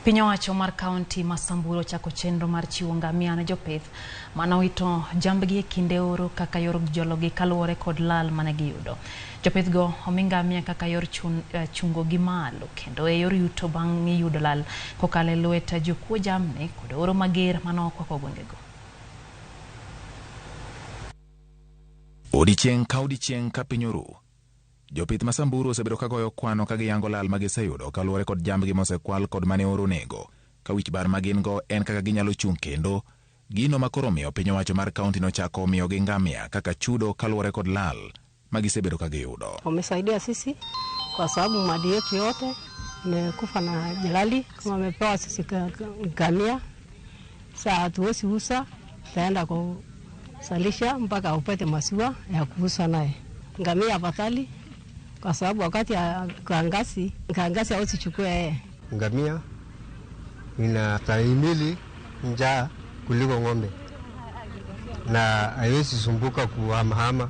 Piny owacho mar kaunti ma Samburu chako chenro mar chiwo ngamia ne jopith mano owito jambgi kinde oro kaka yor jologi kaluwore kod lal mane giyudo. Jopith go omi ngamia kaka yor chungo gi malo kendo e yor yuto bang' yudo lal kokale lwet jokuo jamni kod oro mager mano okwako gwengego. Odiochieng' ka piny oru, jopith ma Samburu osebedo ka goyo kwano ka giyango lal ma giseyudo kaluwore kod jambgi mosekwal kod mane oro nego. Ka wich bar ma gin go en kaka ginyalo chung' kendo gino ma koro miyo piny owacho mar kaunti no chako miyo gi ngamia kaka chudo kaluwore kod lal ma gisebedo ka giyudo. Wamesaidia sisi kwa sababu mali yetu yote imekufa na jalali, kama wamepewa sisi ngamia. Sasa hatuwezi uza, taenda kusalisha mpaka upate maziwa ya kuuza naye. Ngamia afadhali kwa sababu wakati ya kiangazi hauwezi chukua yeye. Ngamia inastahimili njaa kuliko ng'ombe na haiwezi sumbuka kuhamahama.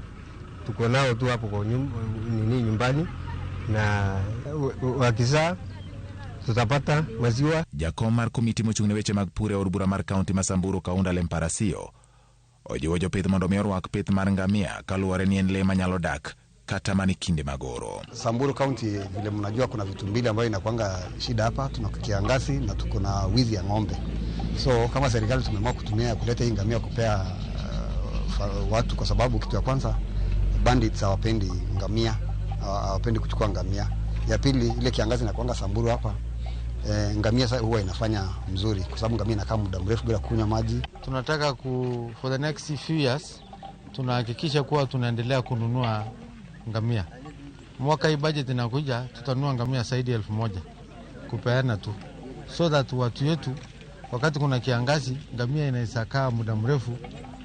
Tuko nao tu hapo kwa nyumbani na wakizaa tutapata maziwa. Jakom mar komiti mochung'ne weche mag pur e od bura mar kaunti ma Samburu Kaunda Lemparasio ojiwo jopith mondo mi orwak pith mar ngamia kaluwore ni en le manyalo dak kata mani kinde magoro. Samburu County vile mnajua kuna vitu mbili ambayo inakuanga shida hapa, tuna kiangazi na tuko na wizi ya ng'ombe. So kama serikali tumeamua kutumia kuleta hii ngamia kupea watu, kwa sababu kitu ya kwanza bandits hawapendi ngamia, hawapendi kuchukua ngamia. Ya pili ile kiangazi inakuanga Samburu hapa, ngamia huwa inafanya mzuri kwa sababu ngamia inakaa muda mrefu bila kunywa maji. Tunataka for the next few years tunahakikisha kuwa tunaendelea kununua ngamia. Mwaka hii budget inakuja tutanunua ngamia zaidi ya 1,000 kupeana tu, so that watu wetu wakati kuna kiangazi ngamia inaweza kaa muda mrefu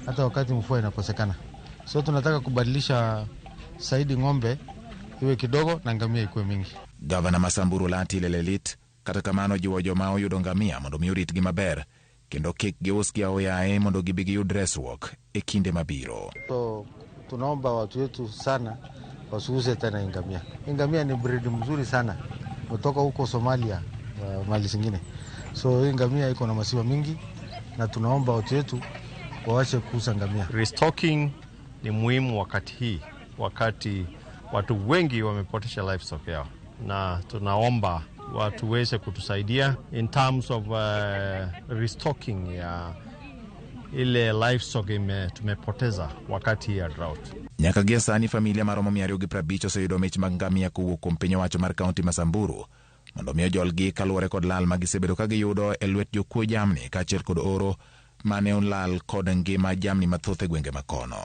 hata wakati mvua inakosekana. So tunataka kubadilisha zaidi ng'ombe iwe kidogo na ngamia ikuwe mingi. Gavana ma Samburu Lati Lelelit kata kamano jiwo joma oyudo ngamia mondo mi oritgi maber kendo kik giusgi aoyaye mondo gibi giyud resruok e kinde mabiro. So tunaomba watu wetu sana wasiuze tena ngamia. Ngamia ni breed mzuri sana kutoka huko Somalia, mali zingine. So ngamia iko na maziwa mingi na tunaomba watu wetu waache kuuza ngamia. Restocking ni muhimu wakati hii, wakati watu wengi wamepotesha livestock yao, na tunaomba watu weze kutusaidia in terms of restocking ya ile livestock tumepoteza wakati ya drought. Nyaka gie sani familia maromo 250 oseyudo mich mag ngamia kowuok kuom piny owacho mar kaunti ma Samburu mondo miyo jolgi kaluwore kod lal ma gisebedo ka giyudo e lwet jokuo jamni kaachiel kod oro mane olal kod ngima jamni mathoth e gwenge makono.